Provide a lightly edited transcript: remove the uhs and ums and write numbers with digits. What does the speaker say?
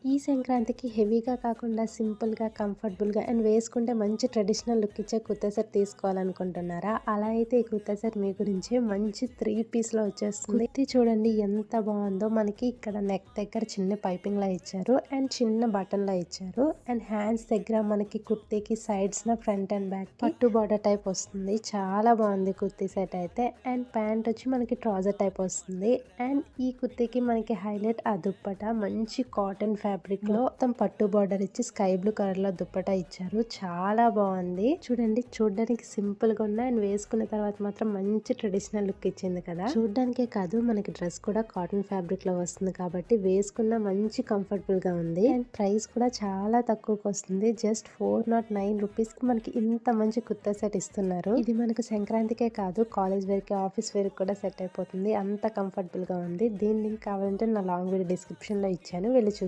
ఈ సంక్రాంతికి హెవీగా కాకుండా సింపుల్‌గా, కంఫర్టబుల్‌గా అండ్ వేసుకుంటే మంచి ట్రెడిషనల్ లుక్ ఇచ్చే కుర్తా సెట్ తీసుకోవాలనుకుంటున్నారా? అలా అయితే ఈ కుర్తా సెట్ మీ గురించే. మంచి 3 పీస్‌లో వచ్చేస్తుంది. కుర్తీ చూడండి ఎంత బావుందో. మనకి ఇక్కడ నెక్ దగ్గర చిన్న పైపింగ్‌లా ఇచ్చారు అండ్ చిన్న బటన్‌లా ఇచ్చారు. అండ్ హ్యాండ్స్ దగ్గర మనకి కుర్తీకి సైడ్స్‌న ఫ్రంట్ అండ్ బ్యాక్ పట్టు బోర్డర్ టైప్ వస్తుంది. చాలా బాగుంది కుర్తీ సెట్ అయితే. అండ్ ప్యాంట్ వచ్చి మనకి ట్రౌజర్ టైప్ వస్తుంది. అండ్ ఈ కుర్తీకి మనకి హైలైట్ ఆ దుప్పట మంచి కాటన్ ఫ్యాబ్రిక్ లో మొత్తం పట్టు బార్డర్ ఇచ్చి స్కై బ్లూ కలర్ లో దుప్పట ఇచ్చారు. చాలా బాగుంది చూడండి. చూడడానికి సింపుల్ గా ఉన్న అండ్ వేసుకున్న తర్వాత మాత్రం మంచి ట్రెడిషనల్ లుక్ ఇచ్చింది కదా. చూడడానికే కాదు మనకి డ్రెస్ కూడా కాటన్ ఫ్యాబ్రిక్ లో వస్తుంది కాబట్టి వేసుకున్న మంచి కంఫర్టబుల్ గా ఉంది. అండ్ ప్రైస్ కూడా చాలా తక్కువకి వస్తుంది. జస్ట్ 409 రూపీస్ కి మనకి ఇంత మంచి కుర్తా సెట్ ఇస్తున్నారు. ఇది మనకు సంక్రాంతికే కాదు కాలేజ్ వేర్ కి ఆఫీస్ వేర్ కూడా సెట్ అయిపోతుంది. అంత కంఫర్టబుల్ గా ఉంది. దీని లింక్ కావాలంటే నా లాంగ్ వీడియో డిస్క్రిప్షన్ లో ఇచ్చాను, వెళ్ళి చూసి